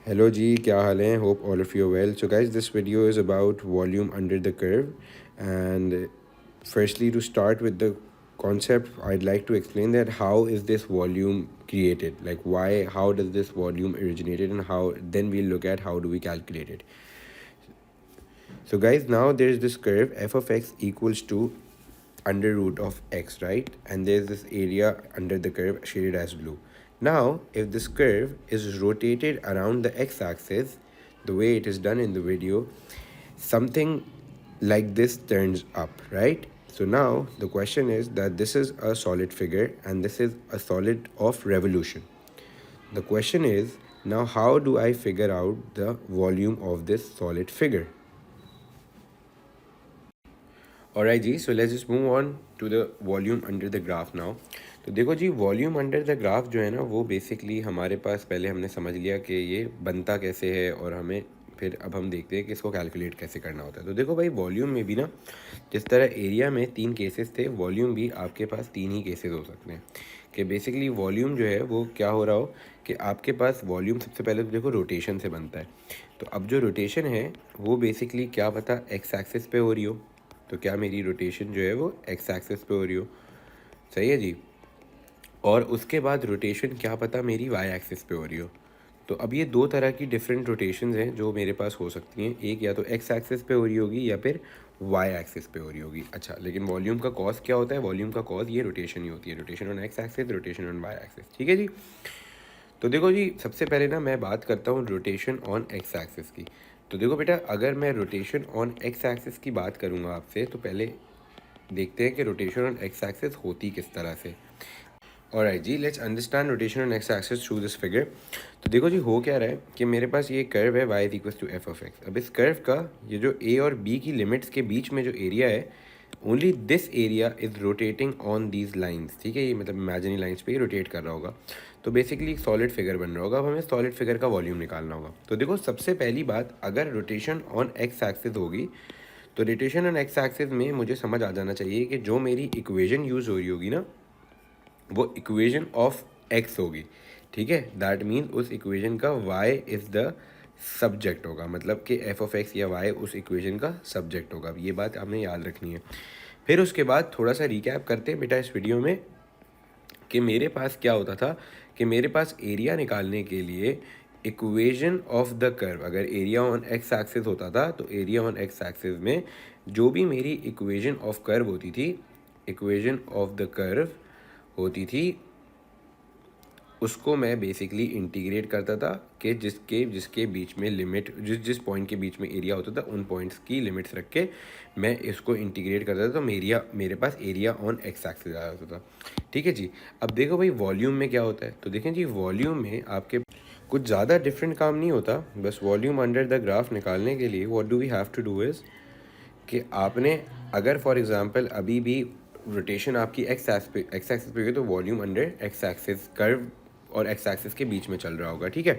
Hello G, क्या हाल है? Hope all of you are well. So guys, this video is about volume under the curve, and firstly to start with the concept, I'd like to explain that how is this volume created? Like how does this volume originated, and how then we'll look at how do we calculate it. So guys, now there's this curve f of x equals to under root of x, right? And there's this area under the curve shaded as blue. Now, if this curve is rotated around the x-axis, the way it is done in the video, something like this turns up, right? So now the question is that this is a solid figure and this is a solid of revolution. The question is, now how do I figure out the volume of this solid figure? Alright ji, so let's just move on to the volume under the graph now. तो देखो जी, volume under the graph जो है ना, वो basically हमारे पास पहले हमने समझ लिया कि ये बनता कैसे है, और हमें फिर अब हम देखते हैं कि इसको कैलकुलेट कैसे करना होता है। तो देखो भाई, वॉल्यूम में भी ना जिस तरह एरिया में 3 केसेस थे, वॉल्यूम भी आपके पास 3 ही केसेस हो सकते हैं। कि बेसिकली वॉल्यूम जो है वो क्या हो रहा हो कि आपके पास वॉल्यूम सबसे पहले तो देखो रोटेशन से बनता है। तो अब जो रोटेशन है वो बेसिकली क्या पता एक्स एक्सिस पे हो रही हो, तो क्या मेरी रोटेशन जो है वो एक्स एक्सिस पे हो रही हो, सही है जी। और उसके बाद रोटेशन क्या पता मेरी वाई एक्सिस पे हो रही हो। तो अब ये दो तरह की डिफरेंट रोटेशंस हैं जो मेरे पास हो सकती हैं, एक या तो एक्स एक्सिस पे हो रही होगी या फिर वाई एक्सिस पे हो रही होगी। अच्छा, लेकिन वॉल्यूम का कॉज क्या होता है? वॉल्यूम का कॉज ये रोटेशन ही होती है, rotation on x axis, rotation on y axis, ठीक है जी। तो देखो जी, सबसे पहले ना मैं बात करता हूँ रोटेशन ऑन एक्स एक्सिस की। तो देखो बेटा, अगर मैं रोटेशन ऑन एक्स एक्सिस की बात करूँगा आपसे, तो पहले देखते हैं कि रोटेशन ऑन एक्स एक्सिस होती किस तरह से। ऑलराइट जी, let's understand rotation on x axis through this figure. तो देखो जी, हो क्या रहा है कि मेरे पास ये कर्व है y equals to f of x. अब इस कर्व का ये जो a और b की लिमिट्स के बीच में जो एरिया है, only this area is rotating on these lines, ठीक है। ये मतलब इमेजिनरी लाइन्स पे ही रोटेट कर रहा होगा। तो बेसिकली एक सॉलिड फिगर बन रहा होगा। अब हमें सॉलिड फिगर का वॉल्यूम निकालना होगा। तो देखो, सबसे पहली बात, अगर रोटेशन ऑन एक्स एक्सिस होगी, तो रोटेशन ऑन एक्स एक्सिस में मुझे समझ आ जाना चाहिए कि जो मेरी इक्वेशन यूज़ हो रही होगी ना, वो इक्वेशन ऑफ एक्स होगी, ठीक है। दैट मीन्स उस इक्वेशन का वाई इज़ द सब्जेक्ट होगा, मतलब कि एफ ऑफ एक्स या वाई उस इक्वेशन का सब्जेक्ट होगा। ये बात आपने याद रखनी है। फिर उसके बाद थोड़ा सा रिकैप करते हैं बेटा इस वीडियो में कि मेरे पास क्या होता था कि मेरे पास एरिया निकालने के लिए इक्वेशन ऑफ द कर्व, अगर एरिया ऑन एक्स एक्सिस होता था तो एरिया ऑन एक्स एक्सिस में जो भी मेरी इक्वेशन ऑफ कर्व होती थी, इक्वेशन ऑफ द कर्व होती थी, उसको मैं बेसिकली इंटीग्रेट करता था कि जिसके बीच में लिमिट, जिस पॉइंट के बीच में एरिया होता था, उन पॉइंट्स की लिमिट्स रख के मैं इसको इंटीग्रेट करता था। तो मेरे पास एरिया ऑन एक्स एक्सिस आ जाता था, ठीक है जी। अब देखो भाई, वॉल्यूम में क्या होता है। तो देखें जी, वॉल्यूम में आपके कुछ ज़्यादा डिफरेंट काम नहीं होता। बस वॉल्यूम अंडर द ग्राफ निकालने के लिए what do we have to do is कि आपने, अगर फॉर एग्जांपल अभी भी रोटेशन आपकी एक्स एक्सिस पे हुई, तो volume under x axis, curve और एक्स एक्सिस के बीच में चल रहा होगा, ठीक है।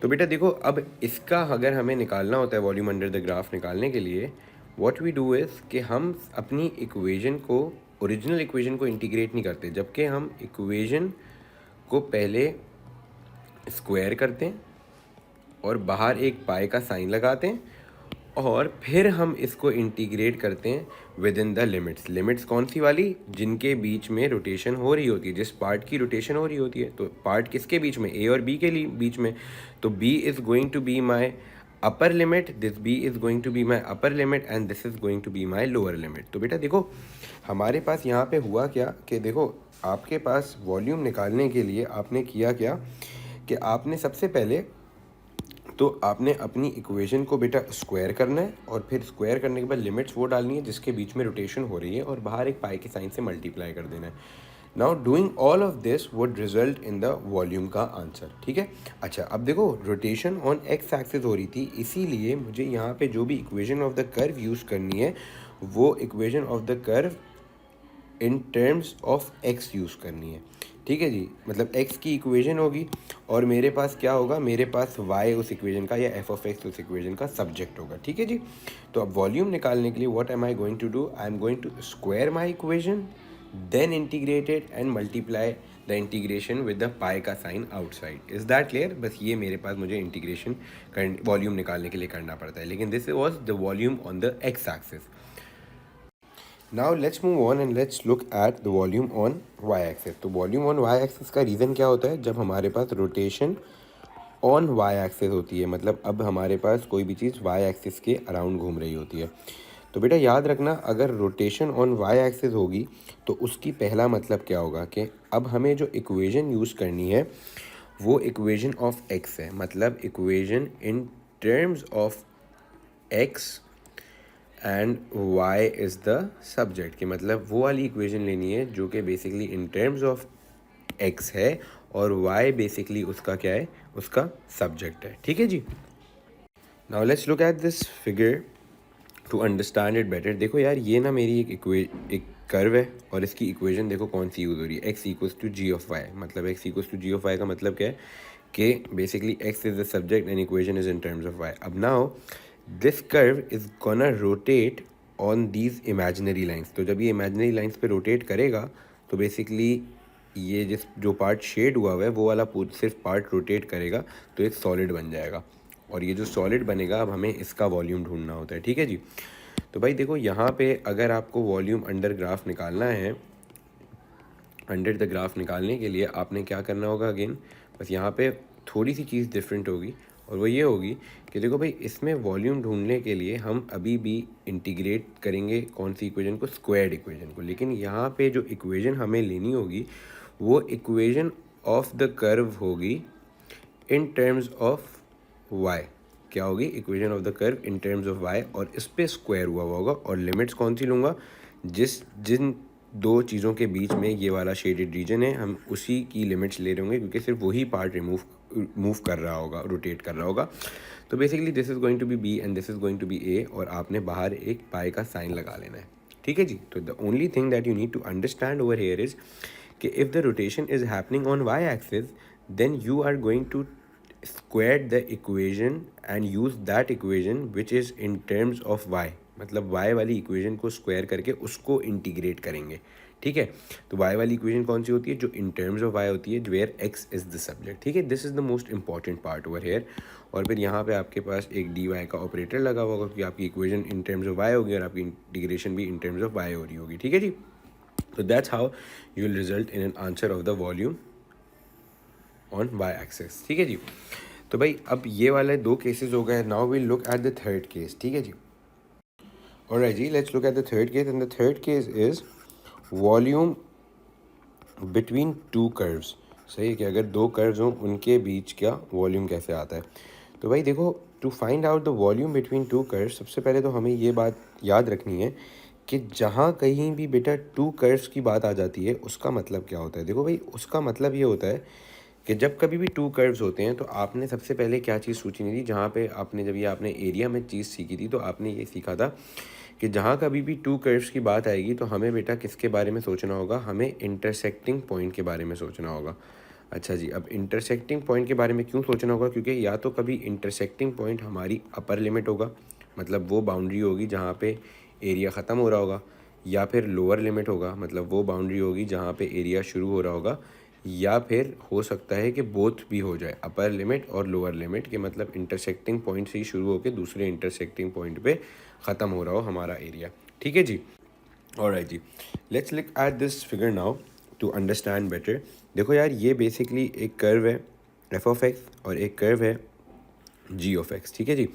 तो बेटा देखो, अब इसका अगर हमें निकालना होता है वॉल्यूम अंडर द ग्राफ निकालने के लिए, व्हाट वी डू इज़ कि हम अपनी इक्वेशन को, ओरिजिनल इक्वेशन को इंटीग्रेट नहीं करते, जबकि हम इक्वेशन को पहले स्क्वायर करते हैं और बाहर एक पाई का साइन लगाते हैं, और फिर हम इसको इंटीग्रेट करते हैं with in the limits. Limits कौन सी वाली? जिनके बीच में रोटेशन हो रही होती है, जिस पार्ट की रोटेशन हो रही होती है। तो पार्ट किसके बीच में? ए और बी के बीच में। तो b is going to be my upper limit, this b is going to be my upper limit, and this is going to be my lower limit. तो बेटा देखो, हमारे पास यहाँ पे हुआ क्या कि देखो, आपके पास वॉल्यूम निकालने के लिए आपने किया क्या कि आपने सबसे पहले तो आपने अपनी इक्वेशन को बेटा स्क्वायर करना है, और फिर स्क्वायर करने के बाद लिमिट्स वो डालनी है जिसके बीच में रोटेशन हो रही है, और बाहर एक पाई के साइन से मल्टीप्लाई कर देना है। Now doing all of this would result in the volume का आंसर, ठीक है। अच्छा, अब देखो, रोटेशन ऑन एक्स एक्सिस हो रही थी, इसीलिए मुझे यहाँ पे जो भी equation of the curve use करनी है, वो equation of the curve in terms of x use करनी है, ठीक है जी। मतलब एक्स की इक्वेशन होगी और मेरे पास क्या होगा, मेरे पास वाई उस इक्वेशन का या एफ ऑफ एक्स उस इक्वेशन का सब्जेक्ट होगा, ठीक है जी। तो अब वॉल्यूम निकालने के लिए what am I going to do? I am going to square my equation, then integrated and multiply the integration with the pi का sign outside. Is that clear? बस ये मेरे पास मुझे इंटीग्रेशन वॉल्यूम निकालने के लिए करना पड़ता है, लेकिन this was the volume on the x axis. Now let's move on and let's look at the volume on y axis. तो वॉल्यूम ऑन वाई एक्सिस का रीज़न क्या होता है? जब हमारे पास रोटेशन ऑन वाई एक्सिस होती है, मतलब अब हमारे पास कोई भी चीज़ वाई एक्सिस के अराउंड घूम रही होती है। तो बेटा याद रखना, अगर रोटेशन ऑन वाई एक्सिस होगी तो उसकी पहला मतलब क्या होगा कि अब हमें जो इक्वेशन यूज़ करनी है वो इक्वेशन ऑफ एक्स है, मतलब equation in terms of x and y is the subject, कि मतलब वो वाली इक्वेशन लेनी है जो कि basically in terms of x है और वाई बेसिकली उसका क्या है, उसका सब्जेक्ट है। ठीक है जी। Now let's look at this figure to understand it better. देखो यार, ये ना मेरी एक कर्व है और इसकी इक्वेशन देखो कौन सी यूज़ हो रही है, x equals to g of y. मतलब x equals to g of y का मतलब क्या है कि basically x is the subject and equation is in terms of y. अब now this curve is gonna rotate on these imaginary lines. तो जब ये इमेजिनरी लाइन्स पे रोटेट करेगा तो बेसिकली ये जो पार्ट शेड हुआ हुआ है वो वाला सिर्फ पार्ट रोटेट करेगा तो एक सॉलिड बन जाएगा, और ये जो सॉलिड बनेगा अब हमें इसका वॉल्यूम ढूंढना होता है। ठीक है जी। तो भाई देखो यहाँ पे अगर आपको वॉल्यूम अंडर ग्राफ निकालना है, अंडर द ग्राफ निकालने के लिए आपने क्या करना होगा, अगेन बस यहाँ पे थोड़ी सी चीज़ डिफरेंट होगी, और वो ये होगी कि देखो भाई इसमें वॉल्यूम ढूंढने के लिए हम अभी भी इंटीग्रेट करेंगे कौन सी इक्वेशन को, स्क्वायर्ड इक्वेशन को। लेकिन यहाँ पे जो इक्वेशन हमें लेनी होगी वो इक्वेशन ऑफ द कर्व होगी इन टर्म्स ऑफ वाई। क्या होगी? Equation of the curve in terms of y, और इस पे स्क्वायर हुआ होगा। और लिमिट्स कौन सी लूँगा? जिन दो चीज़ों के बीच में ये वाला शेडेड रीजन है हम उसी की लिमिट्स ले रहे होंगे, क्योंकि सिर्फ वही पार्ट मूव कर रहा होगा, रोटेट कर रहा होगा। तो basically this is going to be b and this is going to be a, और आपने बाहर एक पाई का साइन लगा लेना है। ठीक है जी। तो the only thing that you need to understand over here is कि if the rotation is happening on y axis then you are going to square the equation and use that equation which is in terms of y। मतलब y वाली equation को square करके उसको integrate करेंगे। ठीक है। तो y वाली इक्वेशन कौन सी होती है? जो इन टर्म्स ऑफ y होती है, where x is the subject. ठीक है। This is the most important part over here. और फिर यहाँ पे आपके पास एक dy का ऑपरेटर लगा हुआ होगा, क्योंकि आपकी equation in terms of y होगी और आपकी इंटीग्रेशन भी इन टर्म्स ऑफ y हो रही होगी। ठीक है जी। तो that's how you will result in an answer of the volume on y axis. ठीक है जी। तो भाई अब ये वाले दो केसेस हो गए। Now will look at the third case. ठीक है जी। ऑलराइट जी, let's look at the third case, and the third case is volume between two curves. सही है कि अगर दो कर्व्स हों उनके बीच क्या वॉल्यूम कैसे आता है। तो भाई देखो, to find out the volume between two curves, सबसे पहले तो हमें ये बात याद रखनी है कि जहाँ कहीं भी बेटा टू कर्व्स की बात आ जाती है उसका मतलब क्या होता है। देखो भाई, उसका मतलब ये होता है कि जब कभी भी टू कर्व्स होते हैं तो आपने सबसे पहले क्या चीज़ सोची नहीं थी, जहाँ पे आपने जब ये आपने एरिया में चीज़ सीखी थी तो आपने ये सीखा था कि जहाँ कभी भी टू कर्व्स की बात आएगी तो हमें बेटा किसके बारे में सोचना होगा, हमें इंटरसेक्टिंग पॉइंट के बारे में सोचना होगा। अच्छा जी, अब इंटरसेक्टिंग पॉइंट के बारे में क्यों सोचना होगा? क्योंकि या तो कभी इंटरसेक्टिंग पॉइंट हमारी अपर लिमिट होगा, मतलब वो बाउंड्री होगी जहाँ पे एरिया ख़त्म हो रहा होगा, या फिर लोअर लिमिट होगा, मतलब वो बाउंड्री होगी जहाँ पे एरिया शुरू हो रहा होगा, या फिर हो सकता है कि बोथ भी हो जाए, अपर लिमिट और लोअर लिमिट के, मतलब इंटरसेक्टिंग पॉइंट से ही शुरू होकर दूसरे इंटरसेक्टिंग पॉइंट पे ख़त्म हो रहा हो हमारा एरिया। ठीक है जी। ऑलराइट जी, let's look at this figure now to understand better. देखो यार, ये बेसिकली एक कर्व है एफ ऑफ एक्स और एक कर्व है जी ऑफ एक्स। ठीक है जी।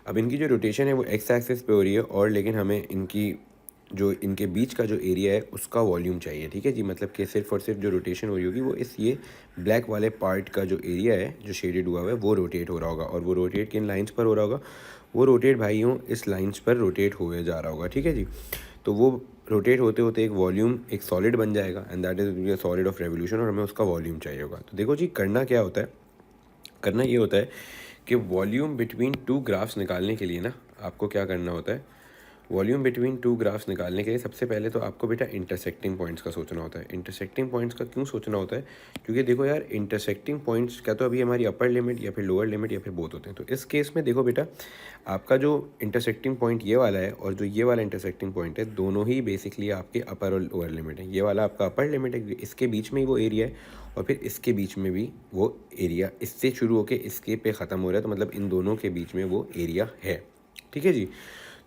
अब इनकी जो रोटेशन है वो एक्स एक्सिस पे हो रही है, और लेकिन हमें इनके बीच का जो एरिया है उसका वॉल्यूम चाहिए। ठीक है जी। मतलब कि सिर्फ और सिर्फ जो रोटेशन हो रही होगी वो ये ब्लैक वाले पार्ट का जो एरिया है जो शेडेड हुआ हुआ है वो रोटेट हो रहा होगा, और वो रोटेट किन लाइंस पर हो रहा होगा? वो रोटेट भाइयों इस लाइंस पर रोटेट हुए जा रहा होगा। ठीक है जी। तो वो रोटेट होते होते एक वॉल्यूम, एक सॉलिड बन जाएगा, and that is solid of revolution, और हमें उसका वॉल्यूम चाहिए होगा। तो देखो जी, करना क्या होता है, करना ये होता है कि वॉल्यूम बिटवीन टू ग्राफ्स निकालने के लिए ना आपको क्या करना होता है, वॉल्यूम बिटवीन टू ग्राफ्स निकालने के लिए सबसे पहले तो आपको बेटा इंटरसेक्टिंग पॉइंट्स का सोचना होता है। इंटरसेक्टिंग पॉइंट्स का क्यों सोचना होता है? क्योंकि देखो यार, इंटरसेक्टिंग पॉइंट्स क्या तो अभी हमारी अपर लिमिट या फिर लोअर लिमिट या फिर बोथ होते हैं। तो इस केस में देखो बेटा, आपका जो इंटरसेक्टिंग पॉइंट ये वाला है और जो ये वाला इंटरसेक्टिंग पॉइंट है, दोनों ही बेसिकली आपके अपर और लोअर लिमिट है। ये वाला आपका अपर लिमिट है, इसके बीच में ही वो एरिया है, और फिर इसके बीच में भी वो एरिया, इससे शुरू होकर इसके पे ख़त्म हो रहा है, तो मतलब इन दोनों के बीच में वो एरिया है। ठीक है जी।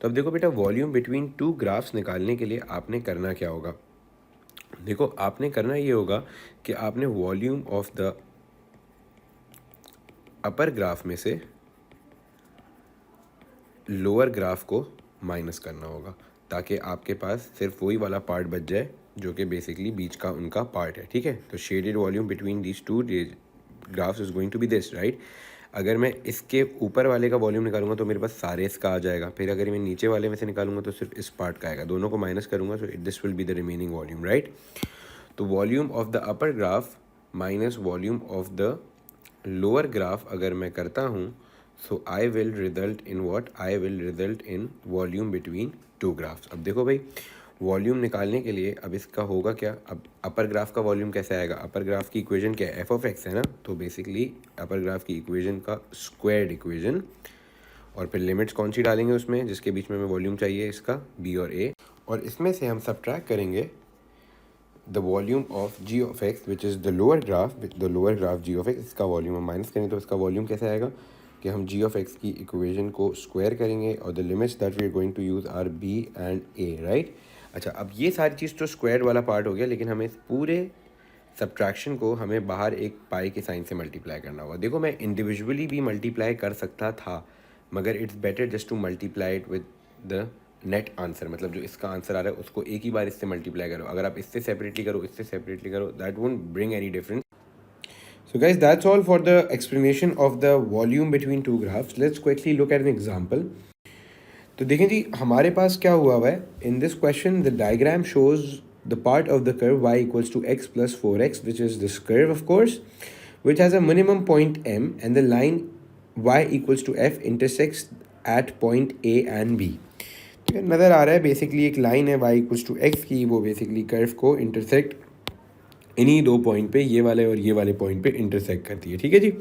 तो अब देखो बेटा, वॉल्यूम बिटवीन टू ग्राफ्स निकालने के लिए आपने करना क्या होगा? देखो, आपने करना ये होगा कि आपने volume of the upper graph में से लोअर ग्राफ को माइनस करना होगा, ताकि आपके पास सिर्फ वही वाला पार्ट बच जाए जो कि बेसिकली बीच का उनका पार्ट है। ठीक है, तो shaded volume between these two graphs is going to be this, right. अगर मैं इसके ऊपर वाले का वॉल्यूम निकालूंगा तो मेरे पास सारे इसका आ जाएगा, फिर अगर मैं नीचे वाले में से निकालूंगा तो सिर्फ इस पार्ट का आएगा, दोनों को माइनस करूंगा, so this will be the remaining volume, right. तो volume of the upper graph minus volume of the lower graph अगर मैं करता हूँ, so I will result in what? I will result in volume between two graphs. अब देखो भाई, volume निकालने के लिए अब इसका होगा क्या? अब अपर ग्राफ का वॉल्यूम कैसे आएगा? अपर ग्राफ की इक्वेशन क्या है? एफ ऑफ एक्स है ना, तो बेसिकली अपर ग्राफ की इक्वेशन का स्क्वायर्ड इक्वेशन, और फिर लिमिट्स कौन सी डालेंगे उसमें जिसके बीच में हमें वॉल्यूम चाहिए, इसका बी और ए, और इसमें से हम सब्ट्रैक्ट करेंगे the volume of g of x which is the lower graph, which the lower graph g of x, इसका वॉल्यूम हम माइनस करेंगे तो इसका वॉल्यूम कैसे आएगा कि हम जी ऑफ एक्स की इक्वेशन को स्क्वायर करेंगे और the limits that we are going to use are b and a, right. अच्छा, अब ये सारी चीज़ तो स्क्वायर वाला पार्ट हो गया, लेकिन हमें इस पूरे सब्ट्रैक्शन को हमें बाहर एक पाई के साइन से मल्टीप्लाई करना होगा। देखो, मैं इंडिविजुअली भी मल्टीप्लाई कर सकता था, मगर it's better just to multiply it with the net answer, मतलब जो इसका आंसर आ रहा है उसको एक ही बार इससे मल्टीप्लाई करो। अगर आप इससे सेपरेटली करो, इससे सेपरेटली करो, that won't bring any difference. So guys, that's all for the explanation of the volume between two graphs. Let's quickly look at an example. तो देखें जी, हमारे पास क्या हुआ है in this question, the diagram shows the part of the curve y equals to x plus 4x which is this curve of course, which has a minimum point m and the line y equals to f intersects at point a and b। ठीक है, नज़र आ रहा है basically एक line है y equals to x की, वो basically curve को इंटरसेक्ट इन्हीं दो पॉइंट पे, ये वाले और ये वाले पॉइंट पे इंटरसेक्ट करती है। ठीक है जी।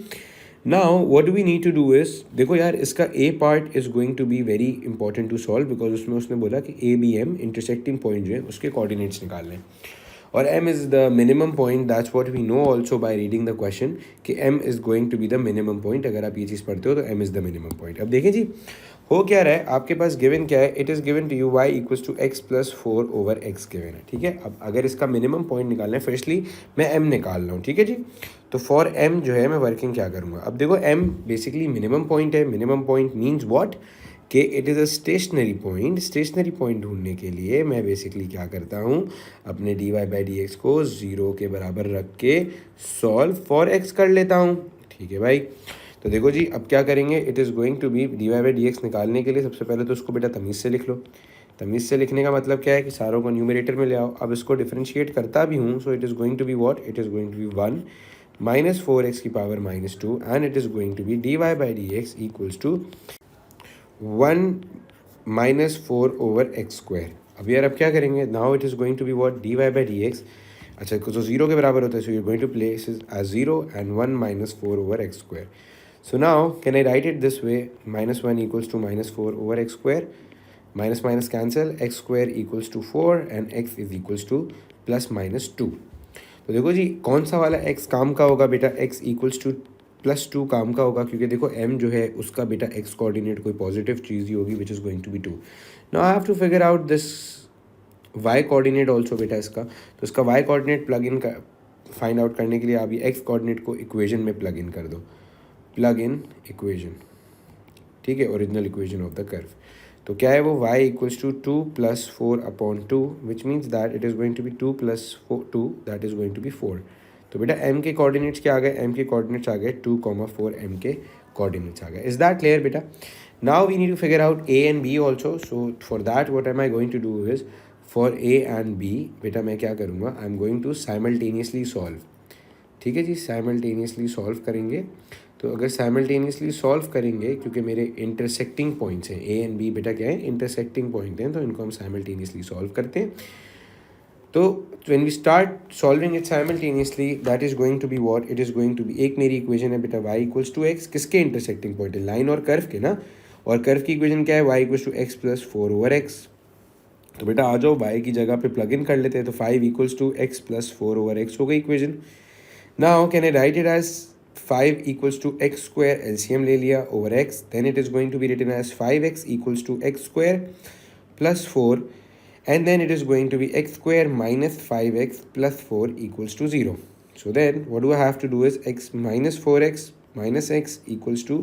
Now what do we need to do is, देखो यार, इसका a part is going to be very important to solve, because उसमें उसने बोला कि A B M intersecting point जो है उसके कोऑर्डिनेट्स निकाल लें, और m is the minimum point. That's what we know also by reading the question कि m is going to be the minimum point. अगर आप ये चीज़ पढ़ते हो तो m is the minimum point. अब देखें जी, हो क्या रहा है, आपके पास गिवन क्या है? It is given to you y equals to x plus 4 over x given है। ठीक है, अब अगर इसका मिनिमम पॉइंट निकालना है, फर्स्टली मैं m निकाल रहा हूँ। ठीक है जी, तो फॉर m जो है मैं वर्किंग क्या करूँगा? अब देखो, m बेसिकली मिनिमम पॉइंट है। Minimum point means what? कि it is a stationary point. Stationary point ढूंढने के लिए मैं बेसिकली क्या करता हूँ, अपने d y by d x को 0 के बराबर रख के सॉल्व फॉर एक्स कर लेता हूँ। ठीक है भाई, तो देखो जी, अब क्या करेंगे? It is going to be d y by d x निकालने के लिए सबसे पहले तो उसको बेटा तमीज़ से लिख लो। तमीज़ से लिखने का मतलब क्या है कि सारों को न्यूमरेटर में ले आओ। अब इसको डिफरेंशिएट करता भी हूँ, so it is going to be what? It is going to be 1 minus 4x की power minus 2 and it is going to be d y by d x equals to 1 minus 4 over x square. अब यार, अब क्या करेंगे? Now it is going to be what? D y by d x. अच्छा, तो 0 के बराबर होता है, so you going to place as 0 and 1 minus 4 over x square. So now can I write it this way? Minus 1 equals to minus 4 over x square. Minus minus cancel. X square equals to 4 and x is equals to plus minus 2. तो देखो जी, कौन सा वाला x काम का होगा बेटा? x equals to plus 2 काम का होगा, क्योंकि देखो m जो है उसका बेटा x कोऑर्डिनेट कोई पॉजिटिव चीज़ ही होगी, which is going to be 2। Now I have to figure out this y coordinate also बेटा इसका। तो इसका y कोऑर्डिनेट प्लग इन कर फाइंड आउट करने के लिए आप ये x कोऑर्डिनेट को इक्वेशन में प्लग इन कर दो। प्लग इन इक्वेशन, ठीक है, original equation of the curve. तो क्या है वो? y equals to 2 plus 4 upon 2, which means that it is going to be 2 plus 2 that is going to be 4। तो बेटा m के कोऑर्डिनेट्स क्या आ गए? m के कोऑर्डिनेट्स आ गए 2,4, m के कोऑर्डिनेट्स आ गए। इज दैट क्लियर बेटा? Now we need to figure out a and b also. So for that what am I going to do is, for a and b बेटा मैं क्या करूँगा? I am going to simultaneously solve. ठीक है जी, simultaneously solve करेंगे। तो अगर simultaneously solve करेंगे, क्योंकि मेरे इंटरसेक्टिंग पॉइंट्स हैं ए एंड बी, बेटा क्या है, इंटरसेक्टिंग पॉइंट हैं, तो इनको हम साइमल्टेनियसली सॉल्व करते हैं। तो when we start solving it simultaneously, that is going to be what, it is going to be, एक मेरी इक्वेशन है बेटा y इक्वल्स टू एक्स, किसके इंटरसेक्टिंग पॉइंट है, लाइन और कर्व के ना, और कर्व की इक्वेशन क्या है, y equals to x plus 4/x। तो बेटा आ जाओ y की जगह पे प्लग इन कर लेते हैं, तो 5 equals to x plus 4/x हो गई equation. Now can I write it as 5 equals to x square, LCM ले लिया, over x, then it is going to be written as 5x equals to x square plus 4, and then it is going to be x square minus 5x plus 4 equals to 0. So then what do I have to do is x minus 4x minus x equals to,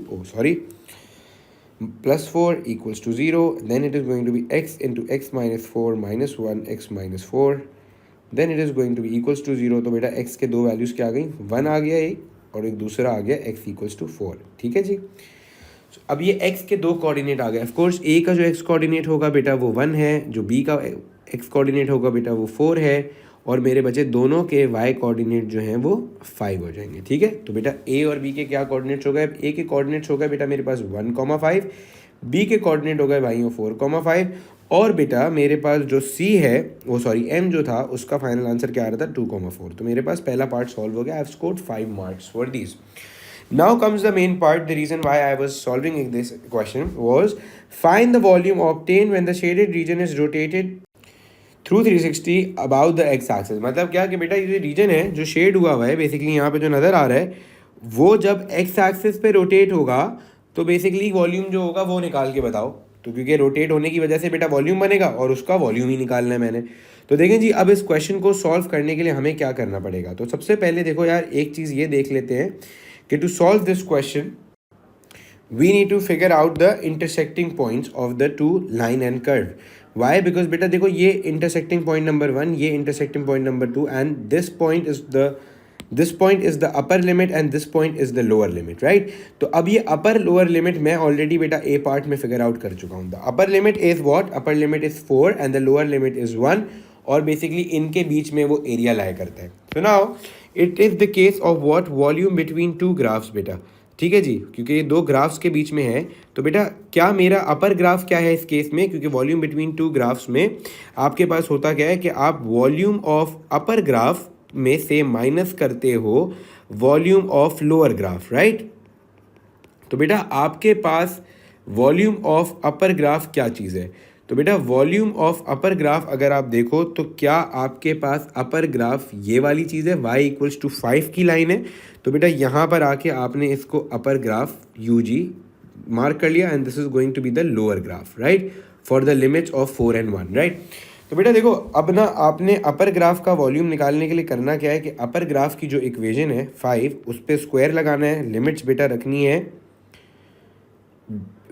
plus 4 equals to 0. Then it is going to be x into x minus 4 minus 1 x minus 4. Then it is going to be equals to 0. तो बेटा x के दो values क्या आ गई, 1 आ गया एक, और एक दूसरा आ गया x equals to 4। ठीक है जी। अब ये x के दो कोऑर्डिनेट आ गए। ऑफ कोर्स a का जो x कोऑर्डिनेट होगा बेटा वो 1 है, जो b का x कोऑर्डिनेट होगा बेटा वो 4 है, और मेरे बचे दोनों के y कोऑर्डिनेट जो हैं वो 5 हो जाएंगे। ठीक है, तो बेटा a और b के क्या कोऑर्डिनेट्स हो गए, a के कोऑर्डिनेट्स हो गए बेटा मेरे पास 1,5, b के कोऑर्डिनेट हो गए भाई 4,5, और बेटा मेरे पास जो c है वो m जो था उसका फाइनल आंसर क्या आ रहा था 2,4। तो मेरे पास पहला पार्ट सॉल्व हो गया। I have scored 5 marks for this. Now comes the main part. The reason why I was solving this question was find the volume obtained when the shaded region is rotated through 360 about the x-axis। मतलब क्या कि बेटा ये reason है जो shade हुआ हुआ है, बेसिकली यहाँ पे जो नज़र आ रहा है, वो जब x-axis पे रोटेट होगा तो बेसिकली वॉल्यूम जो होगा वो निकाल के बताओ। तो क्योंकि रोटेट होने की वजह से बेटा वॉल्यूम बनेगा, और उसका वॉल्यूम ही निकालना है मैंने। तो देखें जी, अब इस क्वेश्चन को सॉल्व करने के लिए हमें क्या करना पड़ेगा। तो सबसे पहले देखो यार, एक चीज़ ये देख लेते हैं कि to solve this question we need to figure out the intersecting points of the two line and curve. Why? Because बेटा देखो ये intersecting point number 1, ये intersecting point number 2, and this point is the upper limit and this point is the lower limit, right? तो अब ये upper lower limit मैं already बेटा a part में figure out कर चुका हूँ। The upper limit is what? Upper limit is 4 and the lower limit is 1, और बेसिकली इनके बीच में वो एरिया लाया करता है। So now it is the case of what, volume between two graphs बेटा। ठीक है जी, क्योंकि ये दो ग्राफ्स के बीच में है, तो बेटा क्या मेरा अपर ग्राफ क्या है इस केस में, क्योंकि वॉल्यूम बिटवीन टू ग्राफ्स में आपके पास होता क्या है कि आप वॉल्यूम ऑफ अपर ग्राफ में से माइनस करते हो volume of lower graph, right. तो बेटा आपके पास वॉल्यूम ऑफ अपर ग्राफ क्या चीज़ है, तो बेटा वॉल्यूम ऑफ अपर ग्राफ अगर आप देखो तो क्या आपके पास अपर ग्राफ ये वाली चीज़ है, y इक्वल्स टू 5 की लाइन है। तो बेटा यहाँ पर आके आपने इसको अपर ग्राफ UG मार्क कर लिया, and this is going to be the lower graph, right, for the limits of 4 and 1, right. तो बेटा देखो, अब ना आपने अपर ग्राफ का वॉल्यूम निकालने के लिए करना क्या है कि अपर ग्राफ की जो इक्वेशन है 5, उस पर स्क्वायर लगाना है, लिमिट्स बेटा रखनी है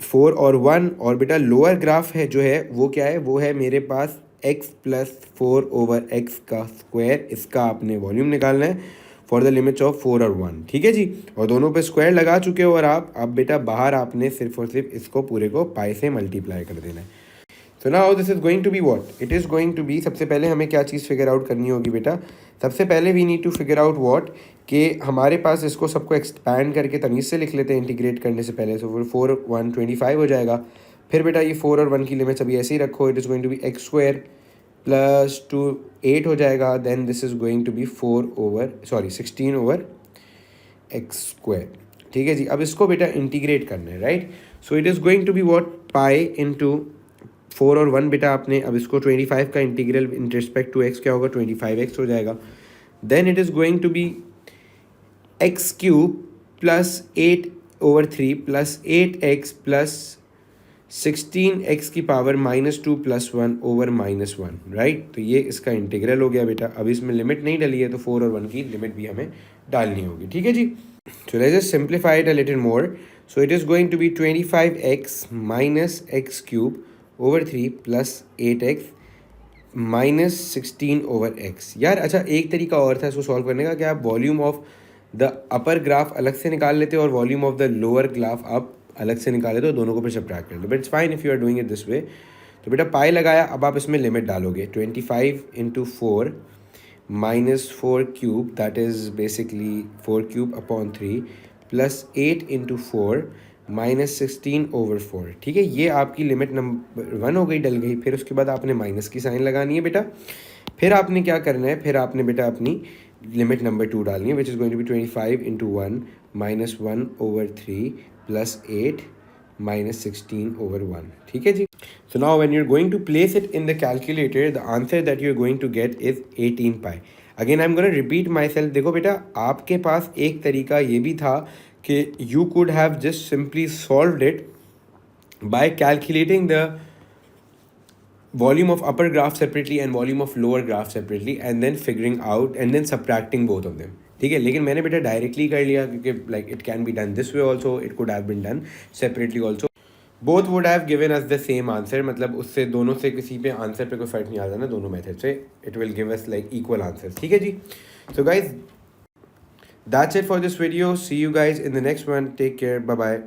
4 और 1, और बेटा लोअर ग्राफ है जो है वो क्या है, वो है मेरे पास x प्लस 4/x का स्क्वायर, इसका आपने वॉल्यूम निकालना है फॉर द लिमिट्स ऑफ 4 और 1। ठीक है जी, और दोनों पे स्क्वायर लगा चुके हो, और आप अब बेटा बाहर आपने सिर्फ और सिर्फ इसको पूरे को पाई से मल्टीप्लाई कर देना है। So now this is going to be what, it is going to be, सबसे पहले हमें क्या चीज़ फिगर आउट करनी होगी बेटा, सबसे पहले we need to figure out what, कि हमारे पास इसको सबको एक्सपैंड करके तमीज़ से लिख लेते हैं इंटीग्रेट करने से पहले। सो 4 1 25 हो जाएगा। फिर बेटा ये 4 और 1 की लिमिट्स अभी ऐसे ही रखो, it is going to be x square plus 2 8 हो जाएगा, then this is going to be 16/x square. ठीक है जी, अब इसको बेटा इंटीग्रेट करना है, right. So it is going to be what, pi into 4 और 1 बेटा आपने, अब इसको 25 का integral in respect to x क्या होगा, 25x हो जाएगा। Then it is going to be x cube plus 8/3 plus 8x plus 16x की पावर -2 प्लस 1/-1, राइट। तो ये इसका इंटीग्रल हो गया बेटा। अब इसमें लिमिट नहीं डली है तो 4 और 1 की लिमिट भी हमें डालनी होगी। ठीक है जी, so let's just simplify it a little more. So it is going to be 25x minus x cube over 3 plus 8x minus 16/x। यार अच्छा, एक तरीका और था इसको सॉल्व करने का कि आप volume of the upper graph अलग से निकाल लेते हो और volume of the lower graph आप अलग से निकाल लेते हो, दोनों को फिर सब्ट्रैक्ट कर लो, but it's fine if you are doing it this way. तो बेटा पाई लगाया, अब आप इसमें लिमिट डालोगे 25 × 4 -4 cube that is basically 4 cube upon 3 plus 8 into 4 -16/4। ठीक है, ये आपकी लिमिट नंबर 1 हो गई, डल गई। फिर उसके बाद आपने माइनस की साइन लगानी है बेटा। फिर आपने क्या करना है, फिर आपने बेटा अपनी लिमिट नंबर 2 डालनी है, which is going to be 25 into 1 -1/3 plus 8 -16/1। ठीक है जी। So now when you're going to place it in the calculator, the answer that you're going to get is 18 pi. Again I'm going to repeat myself. देखो बेटा, आपके पास एक तरीका ये भी था कि you could have just simply solved it by calculating the volume of upper graph separately and volume of lower graph separately and then figuring out and then subtracting both of them. ठीक है, लेकिन मैंने बेटा directly कर लिया क्योंकि like it can be done this way also, it could have been done separately also. Both would have given us the same answer, मतलब उससे दोनों से किसी पे आंसर पे कोई फर्क नहीं आता ना, दोनों मेथड से it will give us like equal answer. ठीक है जी। So guys that's it for this video, see you guys in the next one, take care, bye bye.